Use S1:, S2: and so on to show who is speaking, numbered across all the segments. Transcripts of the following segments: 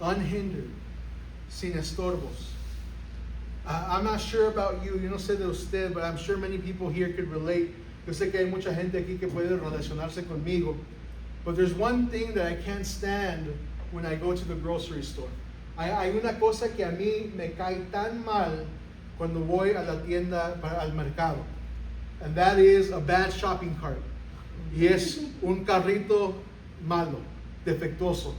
S1: unhindered, sin estorbos. I'm not sure about you, yo no sé de usted, but I'm sure many people here could relate. Yo sé que hay mucha gente aquí que puede relacionarse conmigo. But there's one thing that I can't stand when I go to the grocery store. Hay una cosa que a mí me cae tan mal cuando voy a la tienda, al mercado. And that is a bad shopping cart. Y es un carrito malo, defectuoso.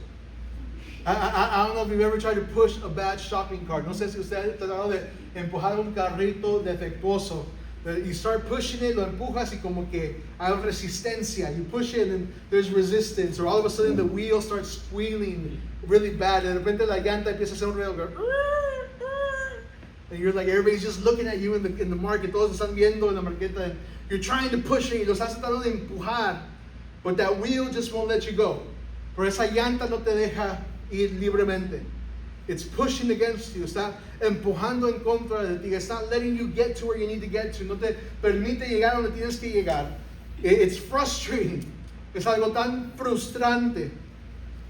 S1: I don't know if you've ever tried to push a bad shopping cart. No sé si usted ha tratado de empujar un carrito defectuoso. You start pushing it, lo empujas y como que hay resistencia. You push it and there's resistance. Or all of a sudden the wheel starts squealing really bad. De repente la llanta empieza a hacer un ruido. And you're like, everybody's just looking at you in the market. Todos están viendo en la marqueta. And you're trying to push it. Y los estás tratando de empujar. But that wheel just won't let you go. Pero esa llanta no te deja ir libremente. It's pushing against you. Está empujando en contra de ti. It's not letting you get to where you need to get to. No te permite llegar donde tienes que llegar. It's frustrating. Es algo tan frustrante.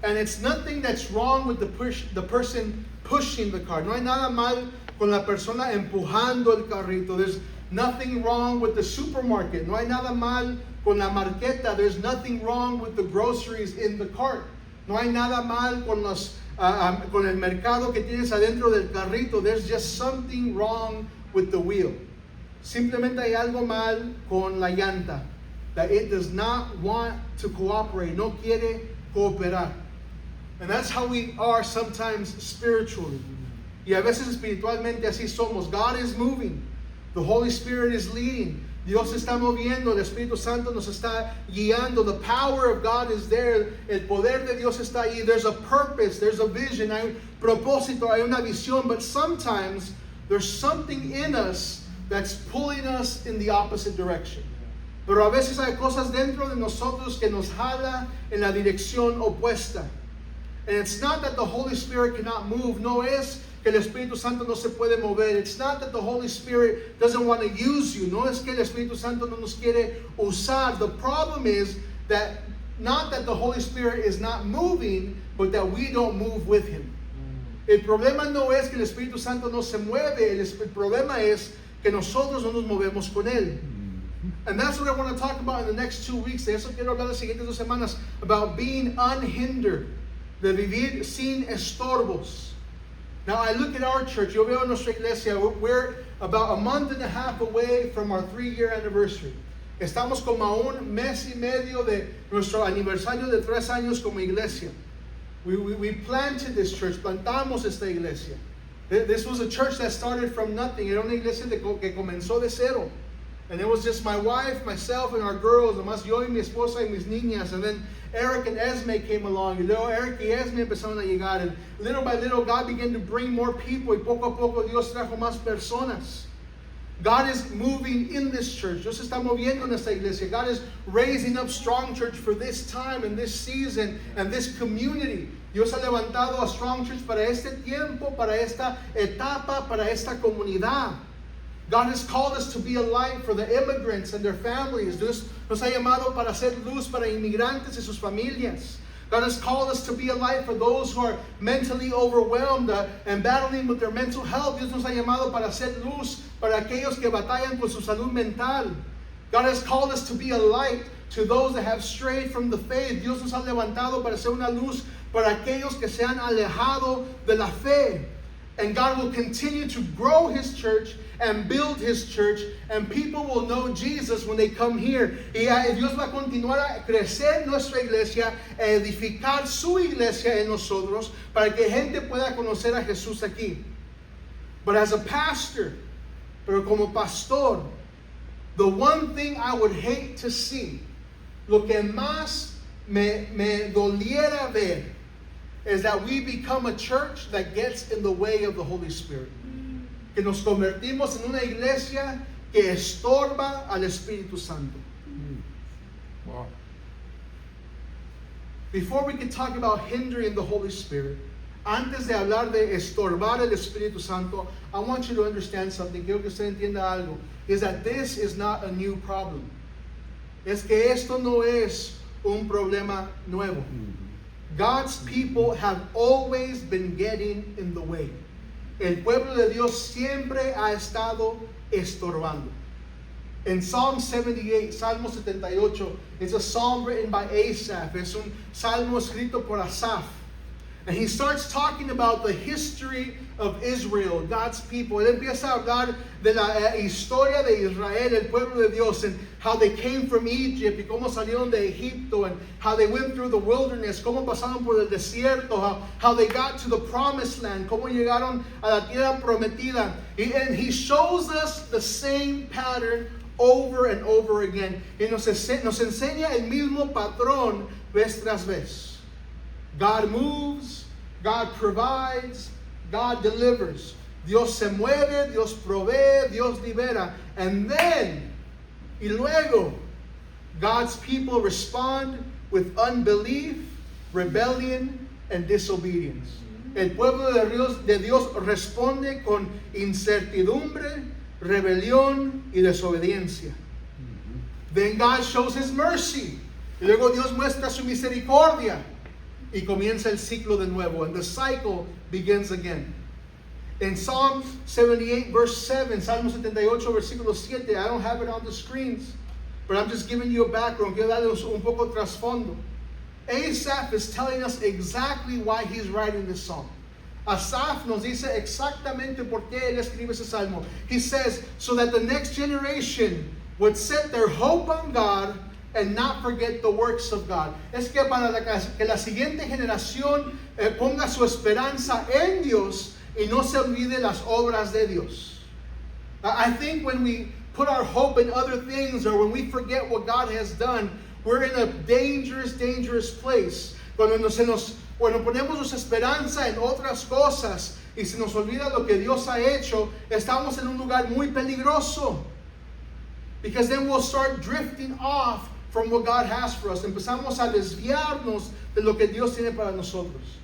S1: And it's nothing that's wrong with the person pushing the cart. No hay nada mal con la persona empujando el carrito. There's nothing wrong with the supermarket. No hay nada mal con la marqueta. There's nothing wrong with the groceries in the cart. No hay nada mal con con el mercado que tienes adentro del carrito. There's just something wrong with the wheel. Simplemente hay algo mal con la llanta. That it does not want to cooperate. No quiere cooperar. And that's how we are sometimes spiritually. Y a veces espiritualmente así somos. God is moving. The Holy Spirit is leading. Dios está moviendo, el Espíritu Santo nos está guiando. The power of God is there. El poder de Dios está ahí. There's a purpose, there's a vision, hay un propósito, hay una visión. But sometimes there's something in us that's pulling us in the opposite direction. Pero a veces hay cosas dentro de nosotros que nos jala en la dirección opuesta. And it's not that the Holy Spirit cannot move. No es que el Espíritu Santo no se puede mover. It's not that the Holy Spirit doesn't want to use you. No es que el Espíritu Santo no nos quiere usar. The problem is that not that the Holy Spirit is not moving, but that we don't move with Him. El problema no es que el Espíritu Santo no se mueve. El problema es que nosotros no nos movemos con Él. And that's what I want to talk about in the next 2 weeks. De eso quiero hablar las siguientes 2 semanas. About being unhindered. De vivir sin estorbos. Now I look at our church. Yo veo nuestra iglesia. We're about a month and a half away from our 3-year anniversary. Estamos como a un mes y medio de nuestro aniversario de 3 años como iglesia. We planted this church. Plantamos esta iglesia. This was a church that started from nothing. Era una iglesia que comenzó de cero. And it was just my wife, myself, and our girls. Nomás yo y mi esposa y mis niñas. And then Eric and Esme came along. Y luego Eric y Esme empezaron a llegar. And little by little, God began to bring more people. Y poco a poco, Dios trajo más personas. God is moving in this church. Dios está moviendo en esta iglesia. God is raising up Strong Church for this time and this season and this community. Dios ha levantado a Strong Church para este tiempo, para esta etapa, para esta comunidad. God has called us to be a light for the immigrants and their families. Dios nos ha llamado para ser luz para inmigrantes y sus familias. God has called us to be a light for those who are mentally overwhelmed and battling with their mental health. Dios nos ha llamado para ser luz para aquellos que batallan con su salud mental. God has called us to be a light to those that have strayed from the faith. Dios nos ha levantado para ser una luz para aquellos que se han alejado de la fe. And God will continue to grow His church and build His church, and people will know Jesus when they come here. Y Dios va a continuar a crecer nuestra iglesia, a edificar su iglesia en nosotros, para que gente pueda conocer a Jesús aquí. But as a pastor, pero como pastor, the one thing I would hate to see, lo que más me doliera ver, is that we become a church that gets in the way of the Holy Spirit. Que nos convertimos en una iglesia que estorba al Espíritu Santo.
S2: Wow.
S1: Before we can talk about hindering the Holy Spirit, antes de hablar de estorbar el Espíritu Santo, I want you to understand something. Quiero que usted entienda algo. Is that this is not a new problem. Es que esto no es un problema nuevo. God's people have always been getting in the way. El pueblo de Dios siempre ha estado estorbando. In Psalm 78, Salmo 78, it's a psalm written by Asaph. Es un salmo escrito por Asaph. And he starts talking about the history of Israel, God's people. Él empieza a hablar de la historia de Israel, el pueblo de Dios, and how they came from Egypt, y cómo salieron de Egipto, and how they went through the wilderness, cómo pasaron por el desierto, how they got to the promised land, cómo llegaron a la tierra prometida. And he shows us the same pattern over and over again. Y nos enseña el mismo patrón vez tras vez. God moves, God provides, God delivers. Dios se mueve, Dios provee, Dios libera. And then, y luego, God's people respond with unbelief, rebellion, and disobedience. El pueblo de Dios responde con incertidumbre, rebelión y desobediencia. Then God shows His mercy. Y luego Dios muestra su misericordia. Y comienza el ciclo de nuevo. And the cycle begins again. In Psalm 78 verse 7, Salmo 78 versículo 7, I don't have it on the screens, but I'm just giving you a background. Quiero darles un poco trasfondo. Asaph is telling us exactly why he's writing this psalm. Asaph nos dice exactamente por qué él escribe ese salmo. He says, so that the next generation would set their hope on God and not forget the works of God. Es que para que la siguiente generación ponga su esperanza en Dios y no se olvide las obras de Dios. I think when we put our hope in other things, or when we forget what God has done, we're in a dangerous, dangerous place. Cuando ponemos nuestra esperanza en otras cosas y se nos olvida lo que Dios ha hecho, estamos en un lugar muy peligroso. Because then we'll start drifting off from what God has for us. Empezamos a desviarnos de lo que Dios tiene para nosotros.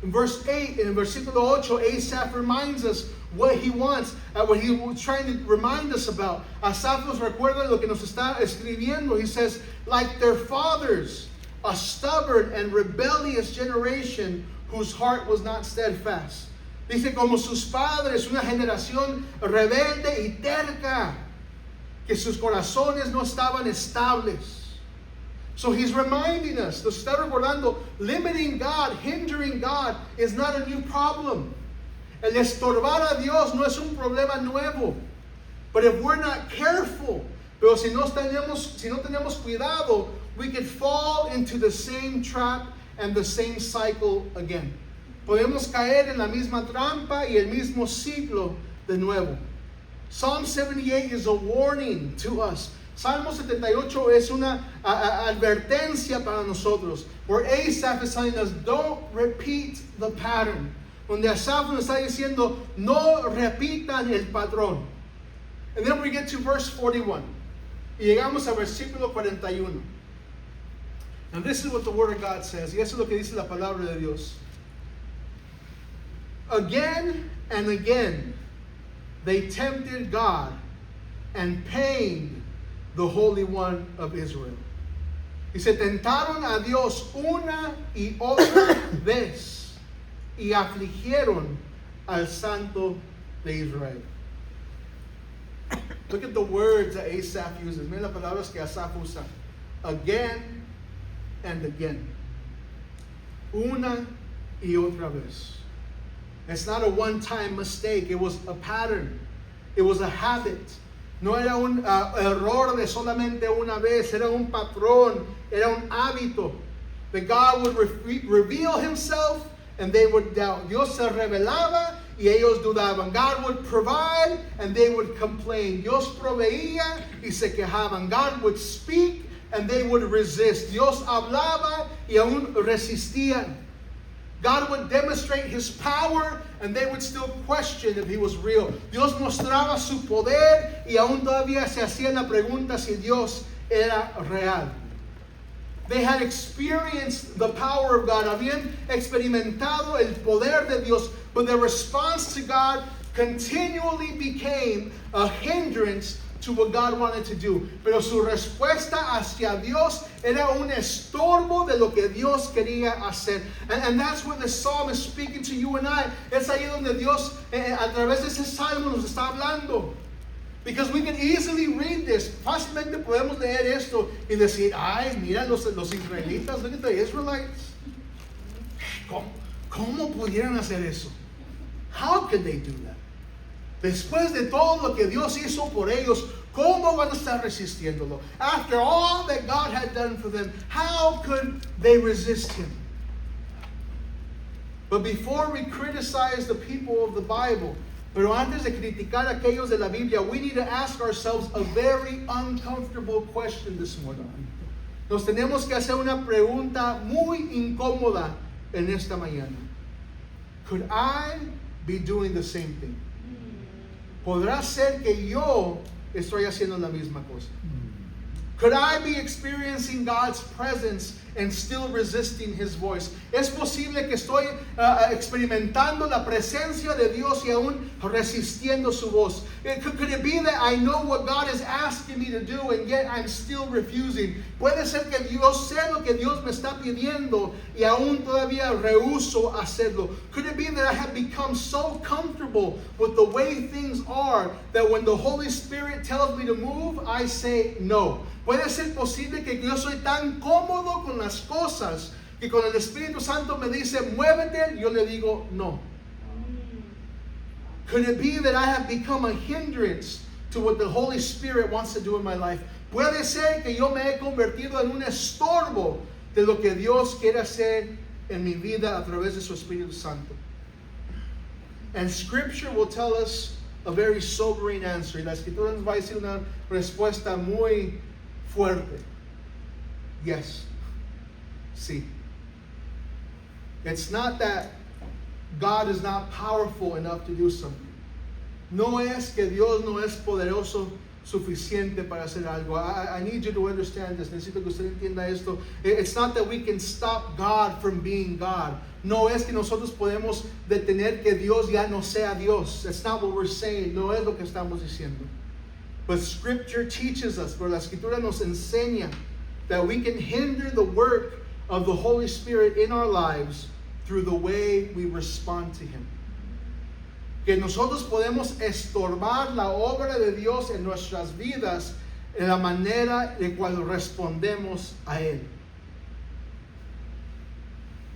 S1: In verse 8, in versículo 8, Asaph reminds us what he wants, what he was trying to remind us about. Asaph nos recuerda lo que nos está escribiendo. He says, like their fathers, a stubborn and rebellious generation whose heart was not steadfast. Dice, como sus padres, una generación rebelde y terca, que sus corazones no estaban estables. So he's reminding us, nos está recordando, limiting God, hindering God is not a new problem. El estorbar a Dios no es un problema nuevo. But if we're not careful, pero si no tenemos cuidado, we could fall into the same trap and the same cycle again. Podemos caer en la misma trampa y el mismo ciclo de nuevo. Psalm 78 is a warning to us. Salmo 78 es una advertencia para nosotros. Where Asaph is telling us, don't repeat the pattern. Donde Asaph nos está diciendo, no repitan el patrón. And then we get to verse 41. Y llegamos a versículo 41. And this is what the Word of God says. Y eso es lo que dice la palabra de Dios. Again and again, they tempted God and pained the Holy One of Israel. Y se tentaron a Dios una y otra vez y afligieron al Santo de Israel. Look at the words that Asaph uses. Miren las palabras que Asaph usa. Again and again. Una y otra vez. It's not a one-time mistake. It was a pattern. It was a habit. No era un error de solamente una vez. Era un patrón. Era un hábito. That God would reveal Himself and they would doubt. Dios se revelaba y ellos dudaban. God would provide and they would complain. Dios proveía y se quejaban. God would speak and they would resist. Dios hablaba y aún resistían. God would demonstrate His power and they would still question if He was real. Dios mostraba su poder y aún todavía se hacían la pregunta si Dios era real. They had experienced the power of God. Habían experimentado el poder de Dios, but their response to God continually became a hindrance to what God wanted to do. Pero su respuesta hacia Dios era un estorbo de lo que Dios quería hacer. And that's what the psalm is speaking to you and I. Es ahí donde Dios, a través de ese salmo, nos está hablando. Because we can easily read this. Fácilmente podemos leer esto y decir, ay, mira los israelitas, look at the Israelites. ¿Cómo pudieran hacer eso? How could they do that? Después de todo lo que Dios hizo por ellos, ¿cómo van a estar resistiéndolo? After all that God had done for them, how could they resist Him? But before we criticize the people of the Bible, pero antes de criticar a aquellos de la Biblia, we need to ask ourselves a very uncomfortable question this morning. Nos tenemos que hacer una pregunta muy incómoda en esta mañana. Could I be doing the same thing? ¿Podrá ser que yo estoy haciendo la misma cosa? Could I be experiencing God's presence and still resisting His voice? ¿Es posible que estoy experimentando la presencia de Dios y aún resistiendo su voz? Could it be that I know what God is asking me to do and yet I'm still refusing? Puede ser que yo sé lo que Dios me está pidiendo y aún todavía rehúso hacerlo. Could it be that I have become so comfortable with the way things are that when the Holy Spirit tells me to move, I say no? Puede ser posible que yo soy tan cómodo con las cosas que cuando el Espíritu Santo me dice muévete, yo le digo no. Could it be that I have become a hindrance to what the Holy Spirit wants to do in my life? Puede ser que yo me he convertido en un estorbo de lo que Dios quiere hacer en mi vida a través de su Espíritu Santo. And Scripture will tell us a very sobering answer. Y la Escritura nos va a decir una respuesta muy fuerte. Yes. Sí. It's not that God is not powerful enough to do something. No es que Dios no es poderoso suficiente para hacer algo. I need you to understand this. Necesito que usted entienda esto. It's not that we can stop God from being God. No es que nosotros podemos detener que Dios ya no sea Dios. That's not what we're saying. No es lo que estamos diciendo. But Scripture teaches us, pero la Escritura nos enseña that we can hinder the work of the Holy Spirit in our lives through the way we respond to Him. Que nosotros podemos estorbar la obra de Dios en nuestras vidas en la manera de cuando respondemos a Él.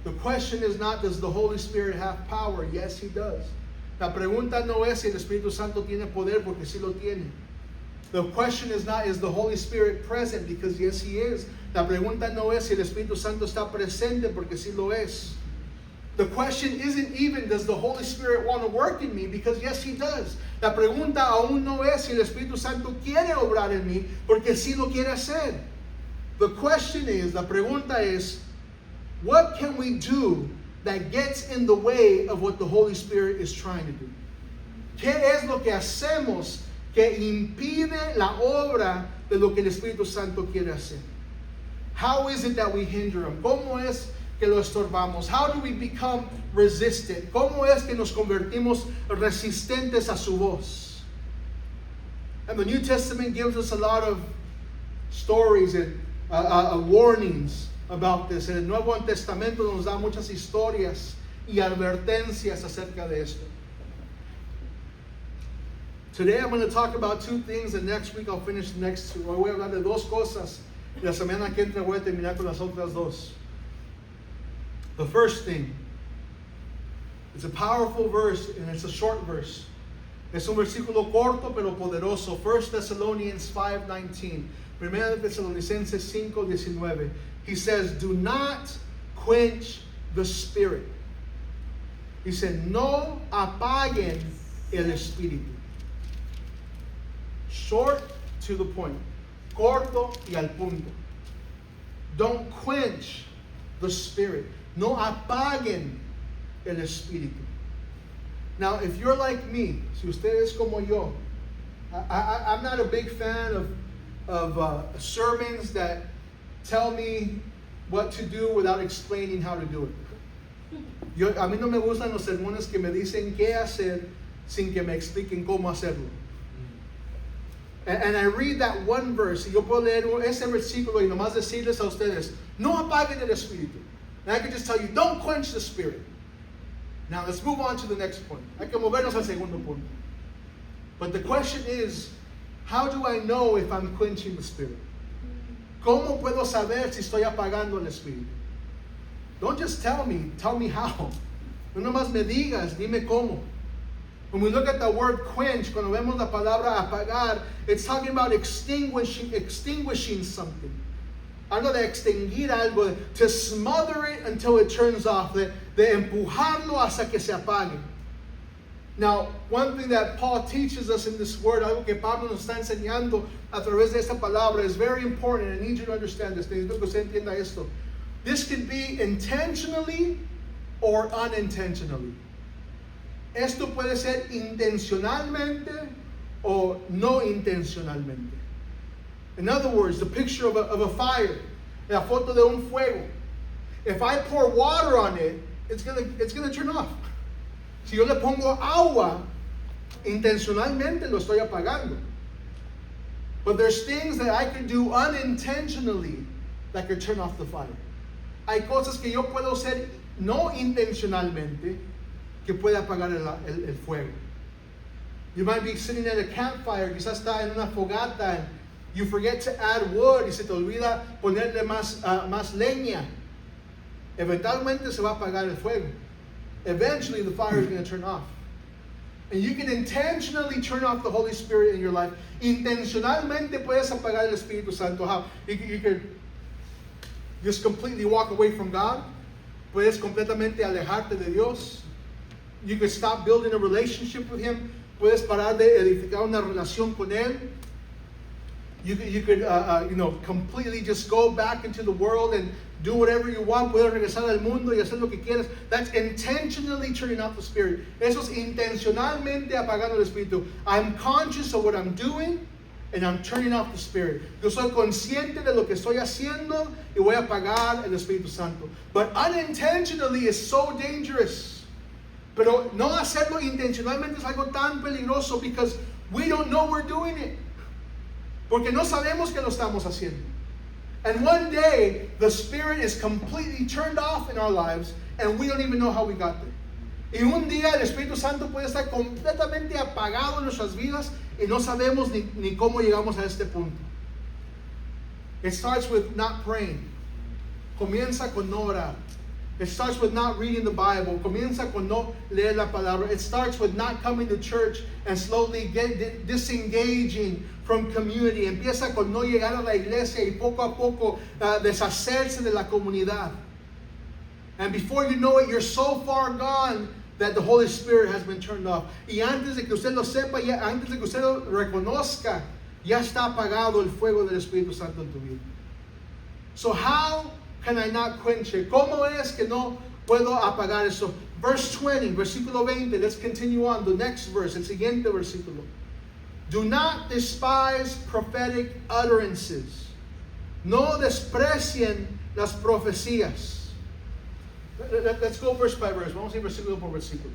S1: The question is not, does the Holy Spirit have power? Yes, He does. La pregunta no es si el Espíritu Santo tiene poder, porque sí lo tiene. The question is not, is the Holy Spirit present? Because yes, He is. La pregunta no es si el Espíritu Santo está presente, porque sí lo es. The question isn't even, does the Holy Spirit want to work in me? Because yes, He does. La pregunta aún no es si el Espíritu Santo quiere obrar en mí, porque sí lo quiere hacer. The question is, la pregunta es, what can we do that gets in the way of what the Holy Spirit is trying to do? ¿Qué es lo que hacemos que impide la obra de lo que el Espíritu Santo quiere hacer? How is it that we hinder Him? ¿Cómo es que lo estorbamos? How do we become resistant? ¿Cómo es que nos convertimos resistentes a su voz? And the New Testament gives us a lot of stories and warnings about this. En el Nuevo Testamento nos da muchas historias y advertencias acerca de esto. Today I'm going to talk about two things, and next week I'll finish the next two. Hoy voy a hablar de dos cosas, y la semana que entra voy a terminar con las otras dos. The first thing, it's a powerful verse, and it's a short verse. Es un versículo corto pero poderoso. 1 Thessalonians 5:19. Primera de Tesalonicenses 5:19. He says, do not quench the Spirit. Dice, no apaguen el Espíritu. Short to the point. Corto y al punto. Don't quench the Spirit. No apaguen el Espíritu. Now, if you're like me, si usted es como yo, I'm not a big fan of sermons that tell me what to do without explaining how to do it. A mí no me gustan los sermones que me dicen qué hacer sin que me expliquen cómo hacerlo. And I read that one verse, y yo puedo leer ese versículo y nomás decirles a ustedes, no apaguen el espíritu. And I can just tell you, don't quench the spirit. Now let's move on to the next point. Hay que movernos al segundo punto. But the question is, how do I know if I'm quenching the spirit? ¿Cómo puedo saber si estoy apagando el espíritu? Don't just tell me how. No nomás me digas, dime cómo. When we look at the word quench, cuando vemos la palabra apagar, it's talking about extinguishing something. Habla de extinguir algo, to smother it until it turns off, de empujarlo hasta que se apague. Now, one thing that Paul teaches us in this word, algo que Pablo nos está enseñando a través de esta palabra, is very important. I need you to understand this. Necesito que usted entienda esto. This can be intentionally or unintentionally. Esto puede ser intencionalmente o no intencionalmente. In other words, the picture of a fire, la foto de un fuego. If I pour water on it, it's gonna turn off. Si yo le pongo agua, intencionalmente lo estoy apagando. But there's things that I can do unintentionally that can turn off the fire. Hay cosas que yo puedo hacer no intencionalmente que puede apagar el fuego. You might be sitting at a campfire, quizás está en una fogata, and you forget to add wood y se te olvida ponerle más leña. Eventualmente se va a apagar el fuego. Eventually the fire is going to turn off. And you can intentionally turn off the Holy Spirit in your life. Intencionalmente puedes apagar el Espíritu Santo. How? You could just completely walk away from God. Puedes completamente alejarte de Dios. You could stop building a relationship with Him. Puedes parar de edificar una relación con Él. You could completely just go back into the world and do whatever you want. Puedes regresar al mundo y hacer lo que quieras. That's intentionally turning off the Spirit. Eso es intencionalmente apagando el Espíritu. I'm conscious of what I'm doing and I'm turning off the Spirit. Yo soy consciente de lo que estoy haciendo y voy a apagar el Espíritu Santo. But unintentionally is so dangerous. Pero no hacerlo intencionalmente es algo tan peligroso because we don't know we're doing it. Porque no sabemos que lo estamos haciendo. And one day, the Spirit is completely turned off in our lives, and we don't even know how we got there. Y un día el Espíritu Santo puede estar completamente apagado en nuestras vidas y no sabemos ni cómo llegamos a este punto. It starts with not praying. Comienza con no orar. It starts with not reading the Bible. Comienza con no leer la palabra. It starts with not coming to church and slowly disengaging from community. Empieza con no llegar a la iglesia y poco a poco deshacerse de la comunidad. And before you know it, you're so far gone that the Holy Spirit has been turned off. Y antes de que usted lo sepa, antes de que usted lo reconozca, ya está apagado el fuego del Espíritu Santo en tu vida. So how can I not quench it? ¿Cómo es que no puedo apagar eso? Verse 20, versículo 20. Let's continue on. The next verse, el siguiente versículo. Do not despise prophetic utterances. No desprecien las profecías. Let's go verse by verse. Vamos a ir versículo por versículo.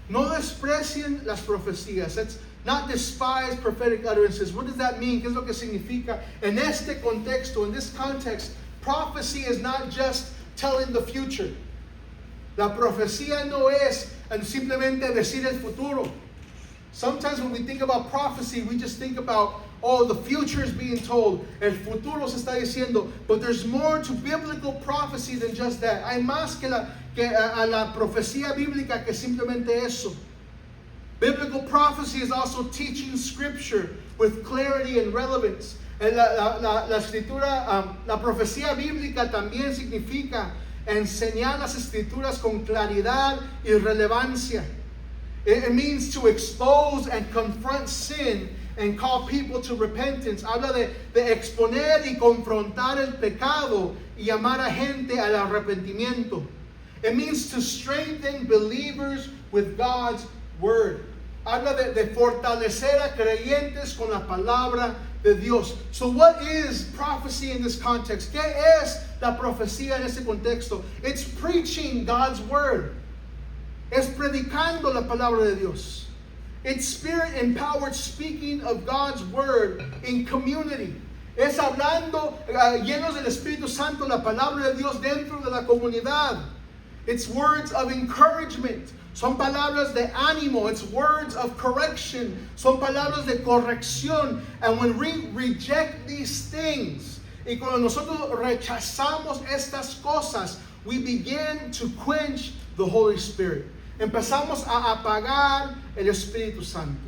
S1: No desprecien las profecías. Let's not despise prophetic utterances. What does that mean? ¿Qué es lo que significa? En este contexto, in this context, prophecy is not just telling the future. La profecía no es simplemente decir el futuro. Sometimes when we think about prophecy, we just think about, oh, the future is being told. El futuro se está diciendo. But there's more to biblical prophecy than just that. Hay más que a la profecía bíblica que simplemente eso. Biblical prophecy is also teaching Scripture with clarity and relevance. La escritura, la profecía bíblica también significa enseñar las escrituras con claridad y relevancia. It means to expose and confront sin and call people to repentance. Habla de exponer y confrontar el pecado y llamar a gente al arrepentimiento. It means to strengthen believers with God's word. Habla de fortalecer a creyentes con la palabra de Dios. So what is prophecy in this context? ¿Qué es la profecía en este contexto? It's preaching God's word. Es predicando la palabra de Dios. It's spirit-empowered speaking of God's word in community. Es hablando llenos del Espíritu Santo la palabra de Dios dentro de la comunidad. It's words of encouragement. Son palabras de ánimo. It's words of correction. Son palabras de corrección. And when we reject these things, y cuando nosotros rechazamos estas cosas, we begin to quench the Holy Spirit. Empezamos a apagar el Espíritu Santo.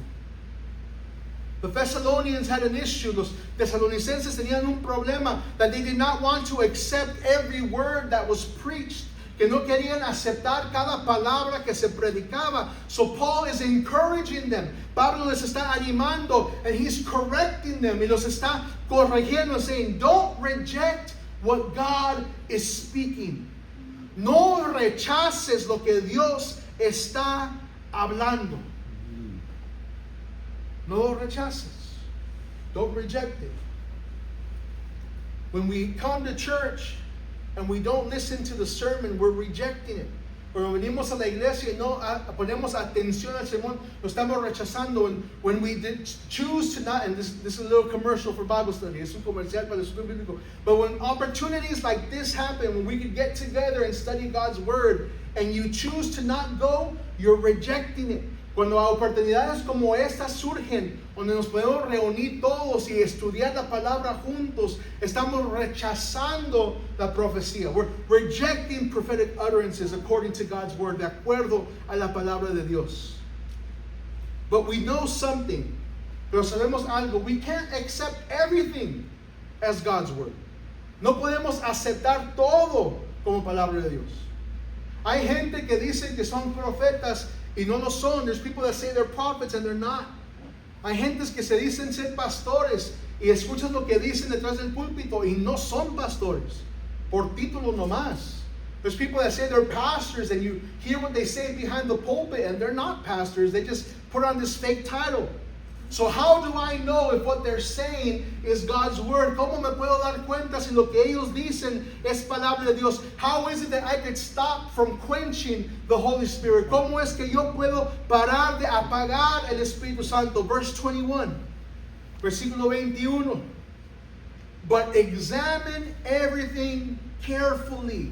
S1: The Thessalonians had an issue. Los tesalonicenses tenían un problema that they did not want to accept every word that was preached. Que no querían aceptar cada palabra que se predicaba. So Paul is encouraging them. Pablo les está animando and he's correcting them. Y los está corrigiendo, saying, don't reject what God is speaking. No rechaces lo que Dios está hablando. No lo rechaces. Don't reject it. When we come to church and we don't listen to the sermon, we're rejecting it. Cuando venimos a la iglesia y no ponemos atención al sermón, lo estamos rechazando. And when we choose to not, and this is a little commercial for Bible study, es un comercial para el estudio bíblico. But when opportunities like this happen, when we could get together and study God's word, and you choose to not go, you're rejecting it. Cuando oportunidades como estas surgen, donde nos podemos reunir todos y estudiar la palabra juntos, estamos rechazando la profecía. We're rejecting prophetic utterances according to God's word, de acuerdo a la palabra de Dios. But we know something. Pero sabemos algo. We can't accept everything as God's word. No podemos aceptar todo como palabra de Dios. Hay gente que dice que son profetas y no lo son. There's people that say they're prophets and they're not. Hay gentes que se dicen ser pastores y escuchas lo que dicen detrás del púlpito y no son pastores, por título nomás. There's people that say they're pastors and you hear what they say behind the pulpit and they're not pastors. They just put on this fake title. So how do I know if what they're saying is God's word? ¿Cómo me puedo dar cuenta si lo que ellos dicen es palabra de Dios? How is it that I could stop from quenching the Holy Spirit? ¿Cómo es que yo puedo parar de apagar el Espíritu Santo? Verse 21, versículo 21. But examine everything carefully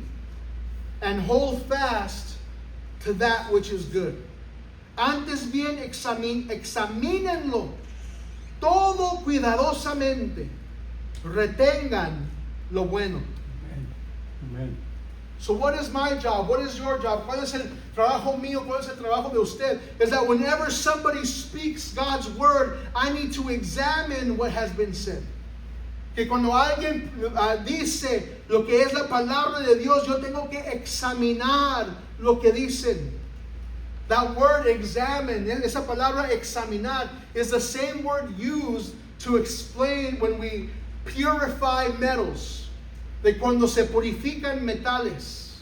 S1: and hold fast to that which is good. Antes bien, examínenlo todo cuidadosamente. Retengan lo bueno.
S2: Amen.
S1: So what is my job? What is your job? ¿Cuál es el trabajo mío? ¿Cuál es el trabajo de usted? Is that whenever somebody speaks God's word, I need to examine what has been said. Que cuando alguien dice lo que es la palabra de Dios, yo tengo que examinar lo que dicen. That word examine, esa palabra examinar, is the same word used to explain when we purify metals. De cuando se purifican metales.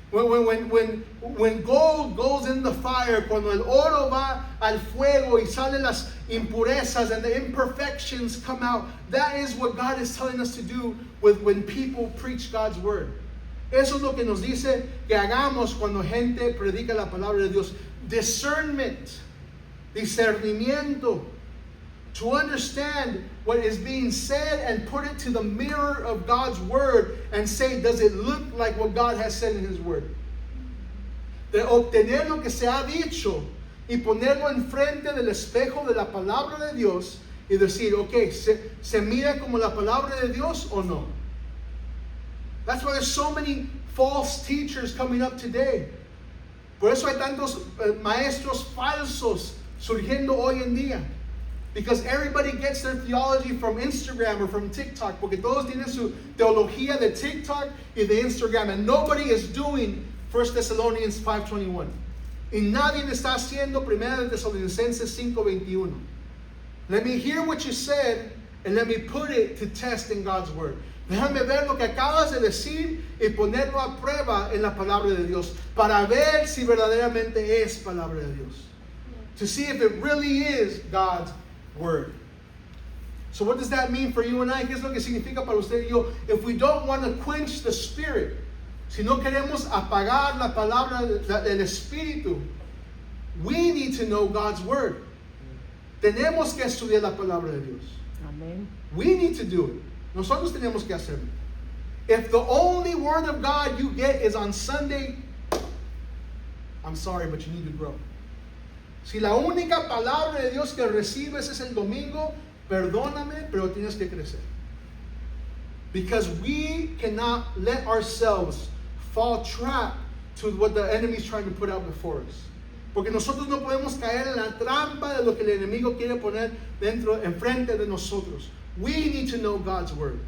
S1: When gold goes in the fire, cuando el oro va al fuego y salen las impurezas and the imperfections come out, that is what God is telling us to do when people preach God's word. Eso es lo que nos dice que hagamos cuando gente predica la palabra de Dios. Discernment, discernimiento, to understand what is being said and put it to the mirror of God's word and say, does it look like what God has said in his word? De obtener lo que se ha dicho y ponerlo enfrente del espejo de la palabra de Dios y decir, ok, ¿se mira como la palabra de Dios o no? That's why there's so many false teachers coming up today. Por eso hay tantos maestros falsos surgiendo hoy en día. Because everybody gets their theology from Instagram or from TikTok. Porque todos tienen su teología de TikTok y de Instagram. And nobody is doing 1 Thessalonians 5:21. Y nadie está haciendo 1 Tesalonicenses 5:21. Let me hear what you said and let me put it to test in God's word. Déjame ver lo que acabas de decir y ponerlo a prueba en la palabra de Dios para ver si verdaderamente es palabra de Dios. To see if it really is God's word. So what does that mean for you and I? ¿Qué es lo que significa para usted y yo? If we don't want to quench the spirit, si no queremos apagar la palabra del Espíritu, we need to know God's word. Tenemos que estudiar la palabra de Dios.
S3: Amén.
S1: We need to do it. Nosotros tenemos que hacerlo. If the only word of God you get is on Sunday, I'm sorry, but you need to grow. Si la única palabra de Dios que recibes es el domingo, perdóname, pero tienes que crecer. Because we cannot let ourselves fall trap to what the enemy is trying to put out before us. Porque nosotros no podemos caer en la trampa de lo que el enemigo quiere poner enfrente de nosotros. We need to know God's word.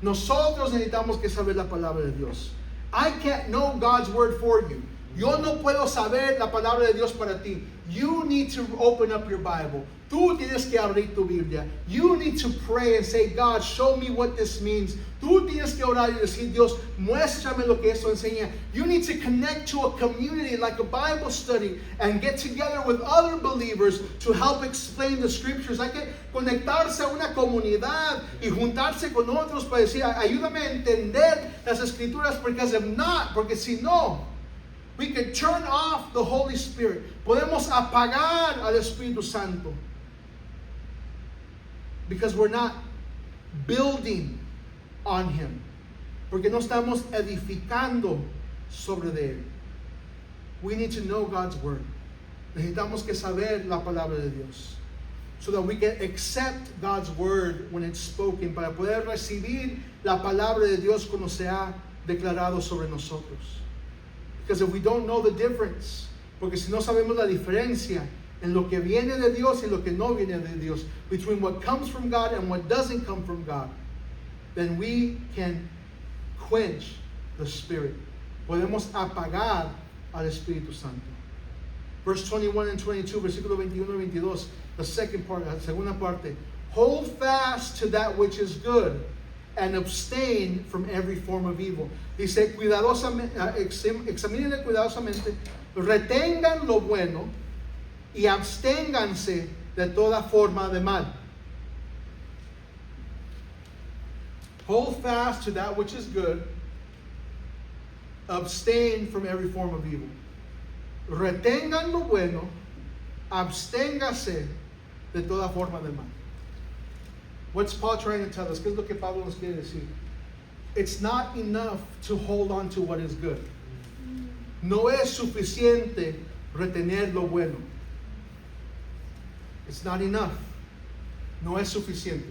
S1: Nosotros necesitamos que saber la palabra de Dios. I can't know God's word for you. Yo no puedo saber la palabra de Dios para ti. You need to open up your Bible. Tú tienes que abrir tu Biblia. You need to pray and say, God, show me what this means. Tú tienes que orar y decir, Dios, muéstrame lo que eso enseña. You need to connect to a community like a Bible study and get together with other believers to help explain the scriptures. Hay que conectarse a una comunidad y juntarse con otros para decir, ayúdame a entender las escrituras, porque si no, we can turn off the Holy Spirit. Podemos apagar al Espíritu Santo. Because we're not building on Him. Porque no estamos edificando sobre de Él. We need to know God's Word. Necesitamos que saber la palabra de Dios. So that we can accept God's Word when it's spoken. Para poder recibir la palabra de Dios cuando se ha declarado sobre nosotros. Because if we don't know the difference, porque si no sabemos la diferencia en lo que viene de Dios y lo que no viene de Dios, between what comes from God and what doesn't come from God, then we can quench the Spirit. Podemos apagar al Espíritu Santo. Verse 21 and 22, versículo 21 y 22, the second part, la segunda parte. Hold fast to that which is good, and abstain from every form of evil. Dice, cuidadosamente, examínenle cuidadosamente, retengan lo bueno y absténganse de toda forma de mal. Hold fast to that which is good, abstain from every form of evil. Retengan lo bueno, absténgase de toda forma de mal. What's Paul trying to tell us? ¿Qué es lo que Pablo nos quiere decir? It's not enough to hold on to what is good. No es suficiente retener lo bueno. It's not enough. No es suficiente.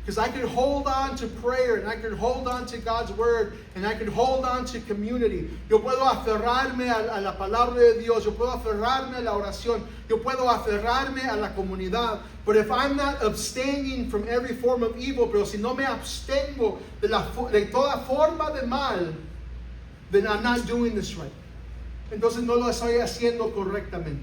S1: Because I can hold on to prayer, and I can hold on to God's word, and I can hold on to community. Yo puedo aferrarme a la palabra de Dios. Yo puedo aferrarme a la oración. Yo puedo aferrarme a la comunidad. But if I'm not abstaining from every form of evil, pero si no me abstengo de toda forma de mal, then I'm not doing this right. Entonces no lo estoy haciendo correctamente.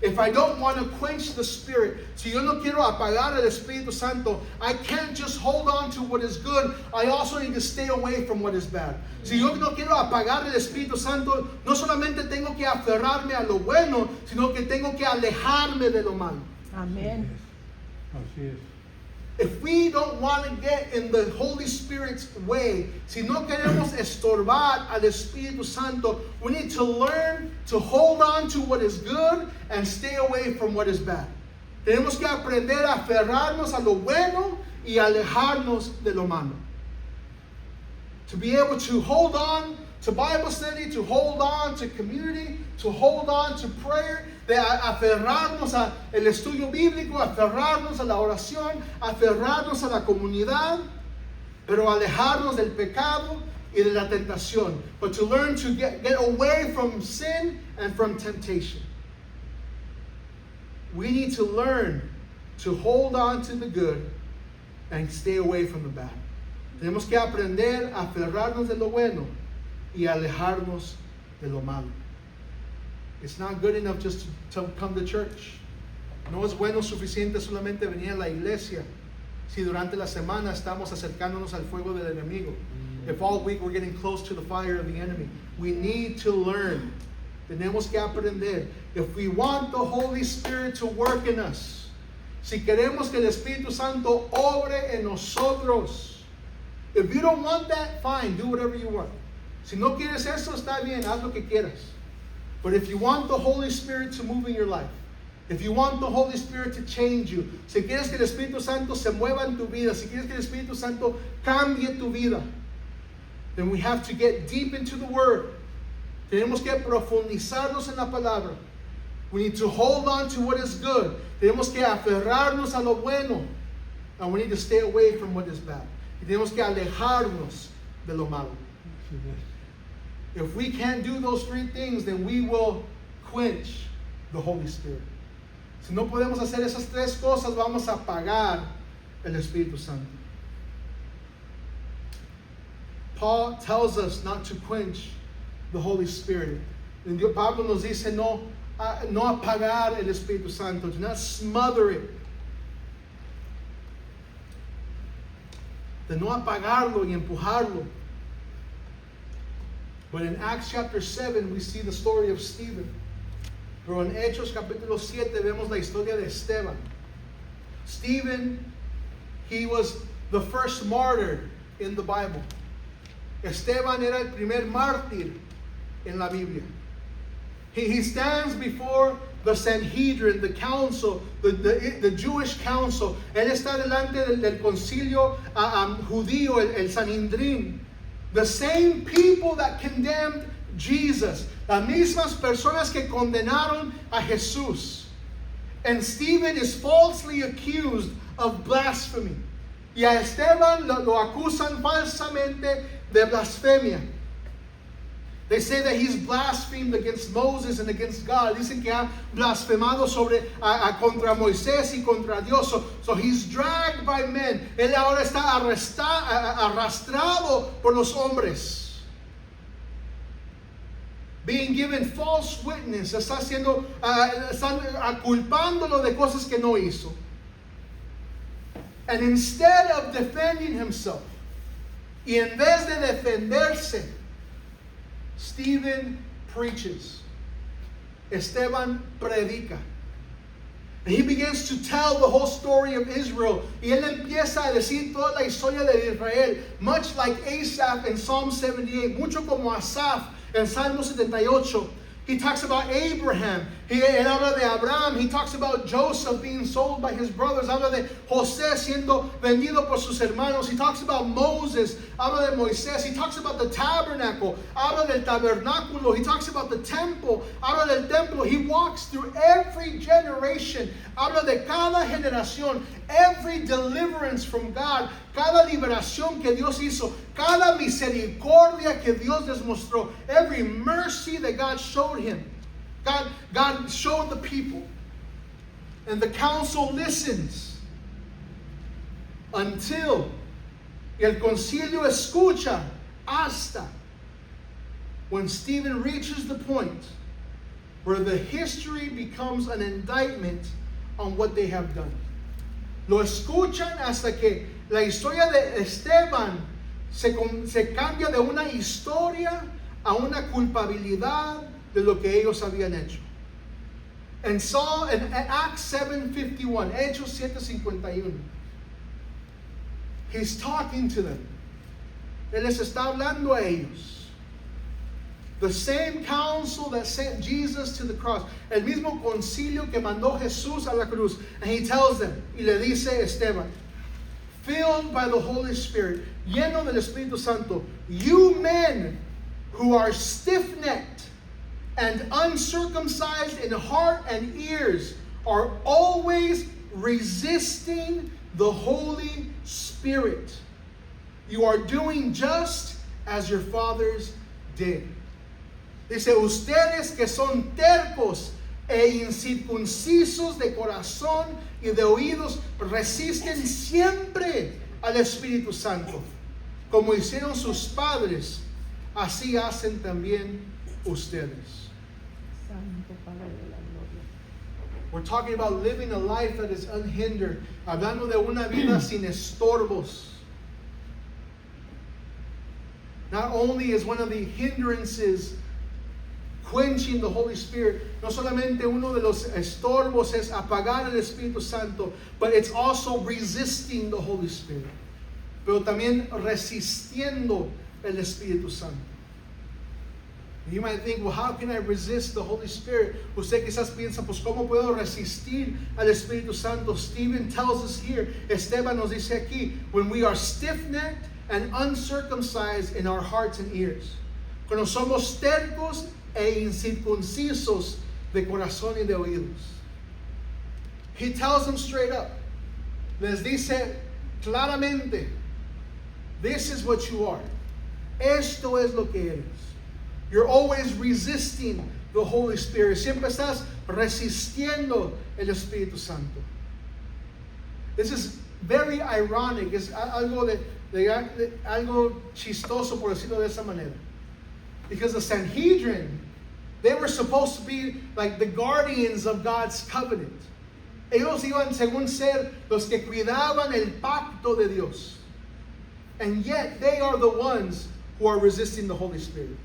S1: If I don't want to quench the Spirit, si yo no quiero apagar el Espíritu Santo, I can't just hold on to what is good. I also need to stay away from what is bad. Si yo no quiero apagar el Espíritu Santo, no solamente tengo que aferrarme a lo bueno, sino que tengo que alejarme de lo malo.
S3: Amén.
S2: Así es.
S1: If we don't want to get in the Holy Spirit's way, si no queremos estorbar al Espíritu Santo, we need to learn to hold on to what is good and stay away from what is bad. Tenemos que aprender a aferrarnos a lo bueno y alejarnos de lo malo. To be able to hold on to Bible study, to hold on to community, to hold on to prayer, de aferrarnos al estudio bíblico, aferrarnos a la oración, aferrarnos a la comunidad, pero alejarnos del pecado y de la tentación. But to learn to get away from sin and from temptation. We need to learn to hold on to the good and stay away from the bad. Tenemos que aprender a aferrarnos de lo bueno y alejarnos de lo malo. It's not good enough just to come to church. No es bueno suficiente solamente venir a la iglesia si durante la semana estamos acercándonos al fuego del enemigo. If all week we're getting close to the fire of the enemy. We need to learn. Tenemos que aprender. If we want the Holy Spirit to work in us, si queremos que el Espíritu Santo obre en nosotros, if you don't want that, fine, do whatever you want. Si no quieres eso, está bien, haz lo que quieras. But if you want the Holy Spirit to move in your life, If you want the Holy Spirit to change you, si quieres que el Espíritu Santo se mueva en tu vida, si quieres que el Espíritu Santo cambie tu vida, then we have to get deep into the Word. Tenemos que profundizarnos en la palabra. We need to hold on to what is good. Tenemos que aferrarnos a lo bueno. And we need to stay away from what is bad. Y tenemos que alejarnos de lo malo. If we can't do those three things, then we will quench the Holy Spirit. Si no podemos hacer esas tres cosas, vamos a apagar el Espíritu Santo. Paul tells us not to quench the Holy Spirit. And Pablo nos dice no apagar el Espíritu Santo, do not smother it. De no apagarlo y empujarlo. But in Acts chapter 7, we see the story of Stephen. Pero en Hechos capítulo 7 vemos la historia de Esteban. Stephen, he was the first martyr in the Bible. Esteban era el primer mártir en la Biblia. He stands before the Sanhedrin, the council, the Jewish council. Él está delante del concilio judío, el Sanhedrin. The same people that condemned Jesus. Las mismas personas que condenaron a Jesús. And Stephen is falsely accused of blasphemy. Y a Esteban lo acusan falsamente de blasfemia. They say that he's blasphemed against Moses and against God. Dicen que ha blasfemado contra Moisés y contra Dios. So he's dragged by men. Él ahora está arrastrado por los hombres. Being given false witness. Están culpándolo de cosas que no hizo. And instead of defending himself, y en vez de defenderse, Stephen preaches. Esteban predica. And he begins to tell the whole story of Israel. Y él empieza a decir toda la historia de Israel. Much like Asaph in Psalm 78. Mucho como Asaph en Salmo 78. He talks about Abraham. Él habla de Abraham. He talks about Joseph being sold by his brothers. Habla de José siendo vendido por sus hermanos. He talks about Moses. Habla de Moisés. He talks about the tabernacle. Habla del tabernáculo. He talks about the temple. Habla del templo. He walks through every generation. Habla de cada generación. Every deliverance from God. Cada liberación que Dios hizo. Cada misericordia que Dios les mostró. Every mercy that God showed him. God showed the people. And the council listens. Until el concilio escucha hasta when Stephen reaches the point where the history becomes an indictment on what they have done. Lo escuchan hasta que la historia de Esteban se cambia de una historia a una culpabilidad de lo que ellos habían hecho. And Saul in Acts 7:51, Hechos 7:51, he's talking to them. Él les está hablando a ellos. The same council that sent Jesus to the cross. El mismo concilio que mandó Jesús a la cruz. And he tells them, y le dice Esteban, filled by the Holy Spirit, lleno del Espíritu Santo, you men who are stiff-necked and uncircumcised in heart and ears are always resisting the Holy Spirit. You are doing just as your fathers did. Dice, ustedes que son tercos e incircuncisos de corazón y de oídos, resisten siempre al Espíritu Santo. Como hicieron sus padres, así hacen también ustedes.
S3: Santo Padre de la gloria.
S1: We're talking about living a life that is unhindered. Hablando de una vida sin estorbos. Not only is one of the hindrances quenching the Holy Spirit, no solamente uno de los estorbos es apagar el Espíritu Santo, but it's also resisting the Holy Spirit. Pero también resistiendo el Espíritu Santo. You might think, well, how can I resist the Holy Spirit? Usted quizás piensa, pues, ¿cómo puedo resistir al Espíritu Santo? Stephen tells us here, Esteban nos dice aquí, when we are stiff-necked and uncircumcised in our hearts and ears. Cuando somos tercos e incircuncisos de corazón y de oídos. He tells them straight up. Les dice claramente, this is what you are. Esto es lo que eres. You're always resisting the Holy Spirit. Siempre estás resistiendo el Espíritu Santo. This is very ironic. Es algo algo chistoso, por decirlo de esa manera. Because the Sanhedrin, they were supposed to be like the guardians of God's covenant. Ellos iban según ser los que cuidaban el pacto de Dios. And yet they are the ones who are resisting the Holy Spirit.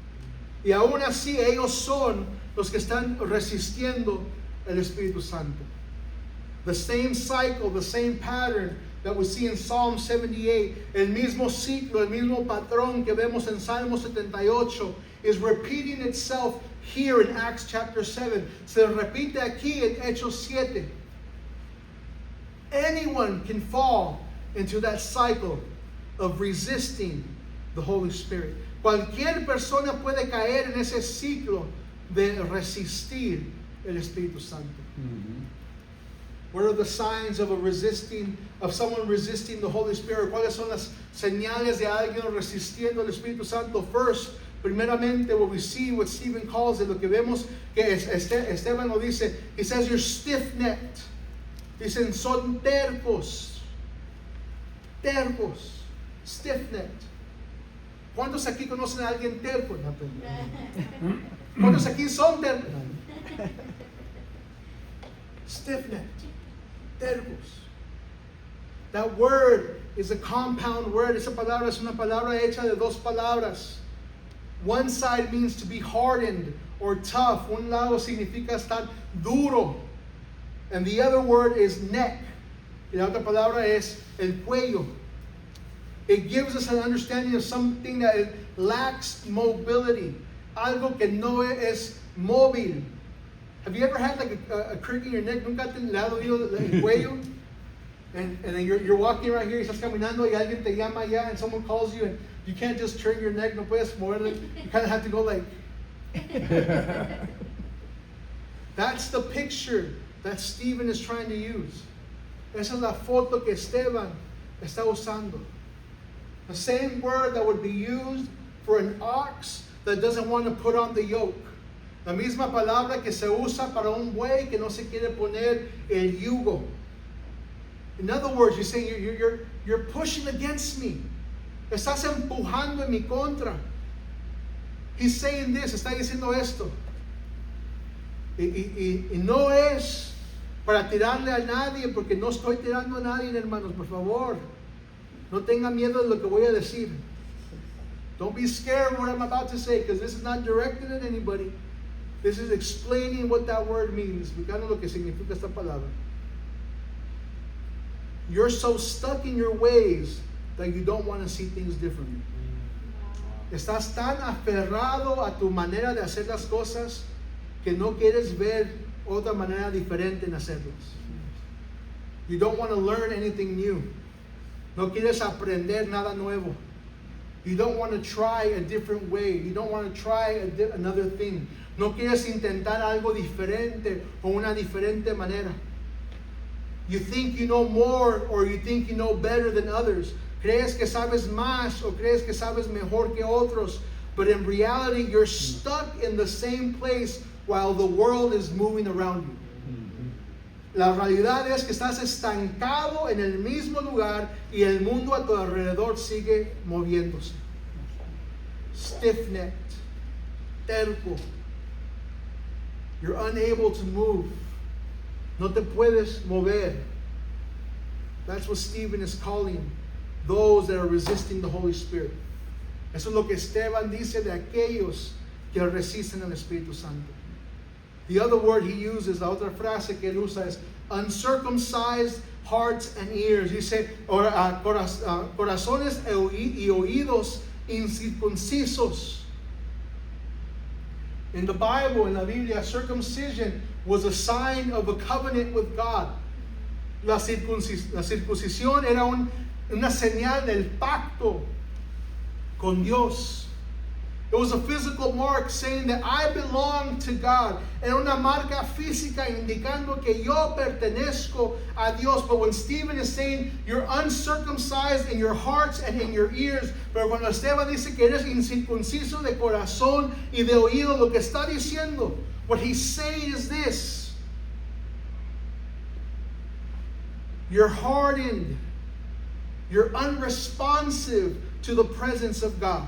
S1: Y aún así ellos son los que están resistiendo el Espíritu Santo. The same cycle, the same pattern that we see in Psalm 78, el mismo ciclo, el mismo patrón que vemos en Salmo 78 is repeating itself here in Acts chapter 7. Se repite aquí en Hechos 7. Anyone can fall into that cycle of resisting the Holy Spirit. Cualquier persona puede caer en ese ciclo de resistir el Espíritu Santo.
S2: Mm-hmm.
S1: What are the signs of someone resisting the Holy Spirit? ¿Cuáles son las señales de alguien resistiendo el Espíritu Santo? First, primeramente, what we see, what Stephen calls it, lo que vemos que Esteban lo dice, he says you're stiff-necked. Dicen son tercos, stiff-necked. ¿Cuántos aquí conocen a alguien terco? No, ¿cuántos aquí son tercos? Stiff-necked, tercos. That word is a compound word. Esa palabra es una palabra hecha de dos palabras. One side means to be hardened or tough. Un lado significa estar duro. And the other word is neck. Y la otra palabra es el cuello. It gives us an understanding of something that lacks mobility. Algo que no es móvil. Have you ever had like a crick in your neck? ¿Nunca te le ha dolido el cuello? And then you're walking right here, y estás caminando, y alguien te llama allá, and someone calls you, and you can't just turn your neck, no puedes moverle. You kind of have to go like. That's the picture that Stephen is trying to use. Esa es la foto que Esteban está usando. The same word that would be used for an ox that doesn't want to put on the yoke. La misma palabra que se usa para un buey que no se quiere poner el yugo. In other words, you're saying you're pushing against me. Estás empujando en mi contra. He's saying this, está diciendo esto. Y no es para tirarle a nadie, porque no estoy tirando a nadie, hermanos, por favor. No tenga miedo de lo que voy a decir. Don't be scared of what I'm about to say, because this is not directed at anybody. This is explaining what that word means, explicando lo que significa esta palabra. You're so stuck in your ways that you don't want to see things differently. Estás tan aferrado a tu manera de hacer las cosas que no quieres ver otra manera diferente en hacerlas. You don't want to learn anything new. No quieres aprender nada nuevo. You don't want to try a different way. You don't want to try another thing. No quieres intentar algo diferente o una diferente manera. You think you know more, or you think you know better than others. Crees que sabes más o crees que sabes mejor que otros. But in reality, you're stuck in the same place while the world is moving around you. La realidad es que estás estancado en el mismo lugar y el mundo a tu alrededor sigue moviéndose. Stiff-necked, terco. You're unable to move. No te puedes mover. That's what Stephen is calling those that are resisting the Holy Spirit. Eso es lo que Esteban dice de aquellos que resisten al Espíritu Santo. The other word he uses, la otra frase que él usa es uncircumcised hearts and ears. Dice corazones y oídos incircuncisos. In the Bible, in la Biblia, circumcision was a sign of a covenant with God. La circuncisión era una señal del pacto con Dios. It was a physical mark saying that I belong to God. Era una marca física indicando que yo pertenezco a Dios. But when Stephen is saying you're uncircumcised in your hearts and in your ears, pero cuando Esteban dice que eres incircunciso de corazón y de oído, lo que está diciendo, what he's saying is this: you're hardened, you're unresponsive to the presence of God.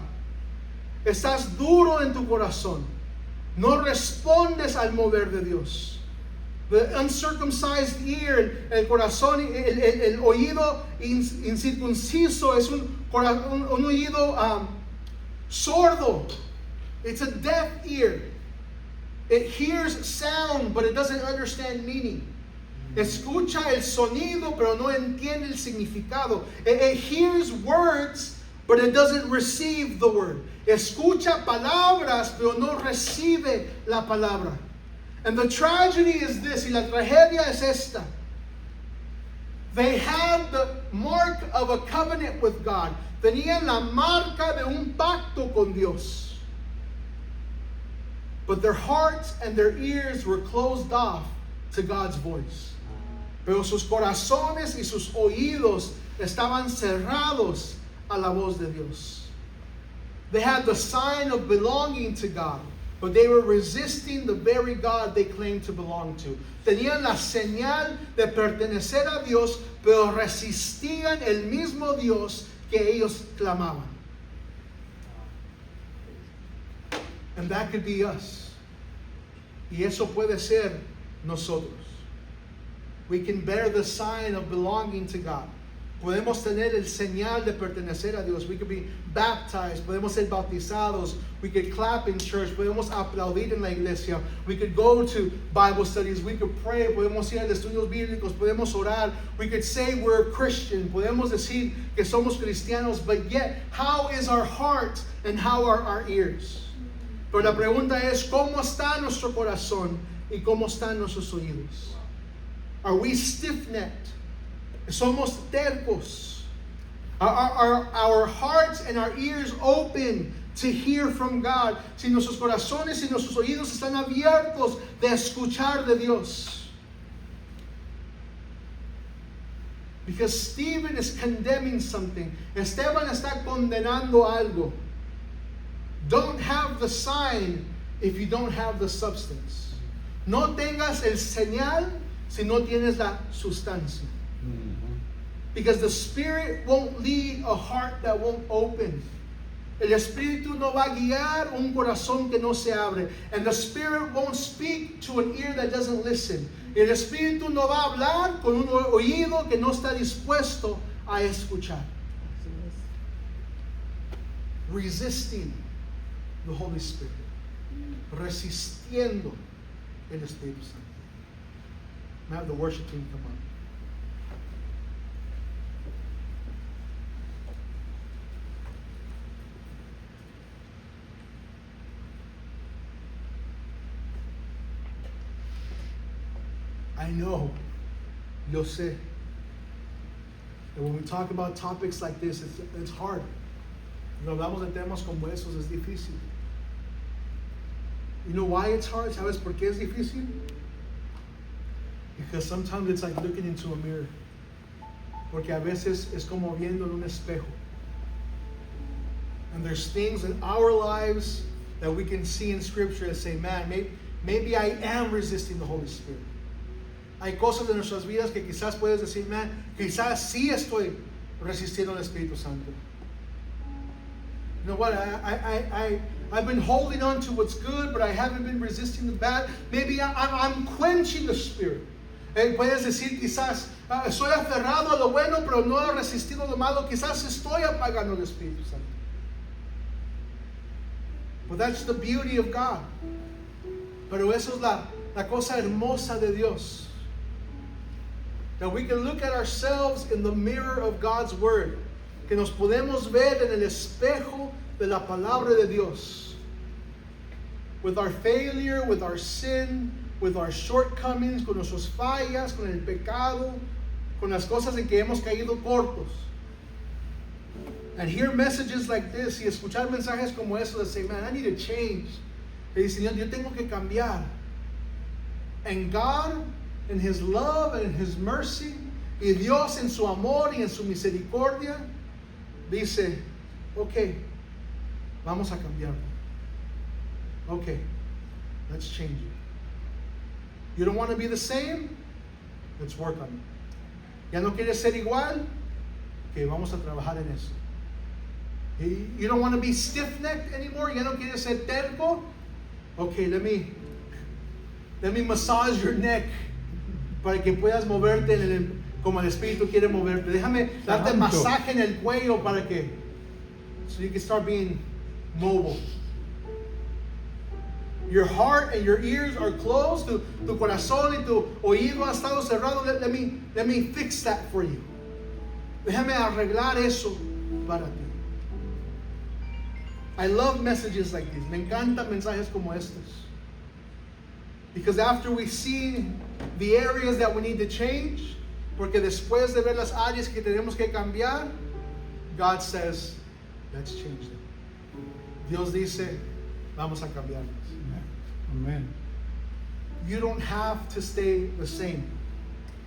S1: Estás duro en tu corazón. No respondes al mover de Dios. The uncircumcised ear, el corazón, el oído incircunciso es un oído sordo. It's a deaf ear. It hears sound, but it doesn't understand meaning. Escucha el sonido, pero no entiende el significado. It hears words, but it doesn't receive the word. Escucha palabras, pero no recibe la palabra. And the tragedy is this, y la tragedia es esta. They had the mark of a covenant with God. Tenían la marca de un pacto con Dios. But their hearts and their ears were closed off to God's voice. Pero sus corazones y sus oídos estaban cerrados a la voz de Dios. They had the sign of belonging to God, but they were resisting the very God they claimed to belong to. Tenían la señal de pertenecer a Dios, pero resistían el mismo Dios que ellos clamaban. And that could be us. Y eso puede ser nosotros. We can bear the sign of belonging to God. Podemos tener el señal de pertenecer a Dios. We could be baptized. Podemos ser bautizados. We could clap in church. Podemos aplaudir en la iglesia. We could go to Bible studies. We could pray. Podemos ir a los estudios bíblicos. Podemos orar. We could say we're a Christian. Podemos decir que somos cristianos. But yet, how is our heart and how are our ears? Pero la pregunta es, ¿cómo está nuestro corazón y cómo están nuestros oídos? Are we stiff-necked? Somos tercos. Are our hearts and our ears open to hear from God? Si nuestros corazones y nuestros oídos están abiertos de escuchar de Dios. Because Stephen is condemning something. Esteban está condenando algo. Don't have the sign if you don't have the substance. No tengas el señal si no tienes la sustancia. Because the Spirit won't lead a heart that won't open. El Espíritu no va a guiar un corazón que no se abre. And the Spirit won't speak to an ear that doesn't listen. El Espíritu no va a hablar con un oído que no está dispuesto a escuchar.
S3: Así es.
S1: Resisting the Holy Spirit. Resistiendo el Espíritu Santo. May I have the worship team come on. I know, yo sé, that when we talk about topics like this, it's hard. Cuando hablamos de temas como esos, es difícil. You know why it's hard? ¿Sabes por qué es difícil? Because sometimes it's like looking into a mirror. Porque a veces es como viendo en un espejo. And there's things in our lives that we can see in Scripture and say, man, maybe I am resisting the Holy Spirit. Hay cosas de nuestras vidas que quizás puedes decir, man, quizás sí estoy resistiendo al Espíritu Santo. You know what? I've been holding on to what's good, but I haven't been resisting the bad. Maybe I'm quenching the Spirit. Puedes decir, quizás, soy aferrado a lo bueno, pero no he resistido lo malo. Quizás estoy apagando el Espíritu Santo. But that's the beauty of God. Pero eso es la cosa hermosa de Dios. That we can look at ourselves in the mirror of God's Word. Que nos podemos ver en el espejo de la palabra de Dios. with our failure, with our sin, with our shortcomings, con nuestras fallas, con el pecado, con las cosas en que hemos caído cortos. And hear messages like this, y escuchar mensajes como eso, that say, man, I need to change. Y dice, Señor, yo tengo que cambiar. And God, in His love and in His mercy, y Dios en su amor y en su misericordia, dice, okay, vamos a cambiarlo. Okay, let's change it. You don't want to be the same? Let's work on it. ¿Ya no quieres ser igual? Okay, vamos a trabajar en eso. You don't want to be stiff-necked anymore? ¿Ya no quieres ser terco? Okay, let me massage your neck para que puedas moverte como el Espíritu quiere moverte. Déjame darte masaje en el cuello para que so you can start being mobile. Your heart and your ears are closed. Tu corazón y tu oído ha estado cerrado. Let me fix that for you. Déjame arreglar eso para ti. I love messages like these. Me encantan mensajes como estos. Because after we see the areas that we need to change, porque después de ver las áreas que tenemos que cambiar, God says, let's change them. Dios dice, vamos a cambiarlas.
S2: Amen.
S1: You don't have to stay the same.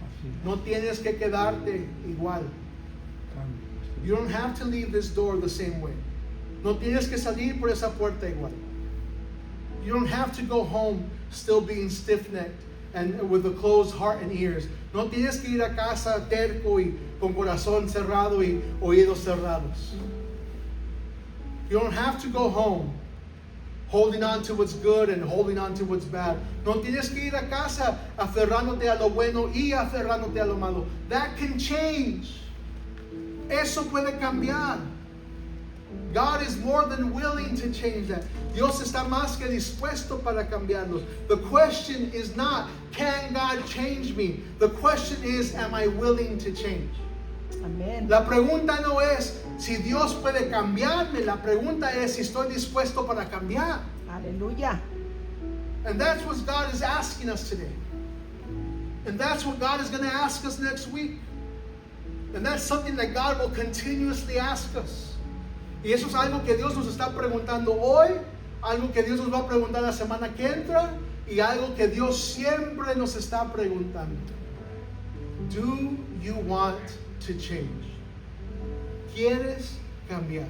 S2: Así es.
S1: No tienes que quedarte igual.
S2: Cambio.
S1: You don't have to leave this door the same way. No tienes que salir por esa puerta igual. You don't have to go home still being stiff-necked and with a closed heart and ears. No tienes que ir a casa terco y con corazón cerrado y oídos cerrados. You don't have to go home holding on to what's good and holding on to what's bad. No tienes que ir a casa aferrándote a lo bueno y aferrándote a lo malo. That can change. Eso puede cambiar. God is more than willing to change that. Dios está más que dispuesto para cambiarlos. The question is not, can God change me? The question is, am I willing to change?
S3: Amén.
S1: La pregunta no es si Dios puede cambiarme. La pregunta es si estoy dispuesto para cambiar.
S3: Aleluya.
S1: And that's what God is asking us today. And that's what God is going to ask us next week. And that's something that God will continuously ask us. Y eso es algo que Dios nos está preguntando hoy, algo que Dios nos va a preguntar la semana que entra, y algo que Dios siempre nos está preguntando. Do you want to change? ¿Quieres cambiar?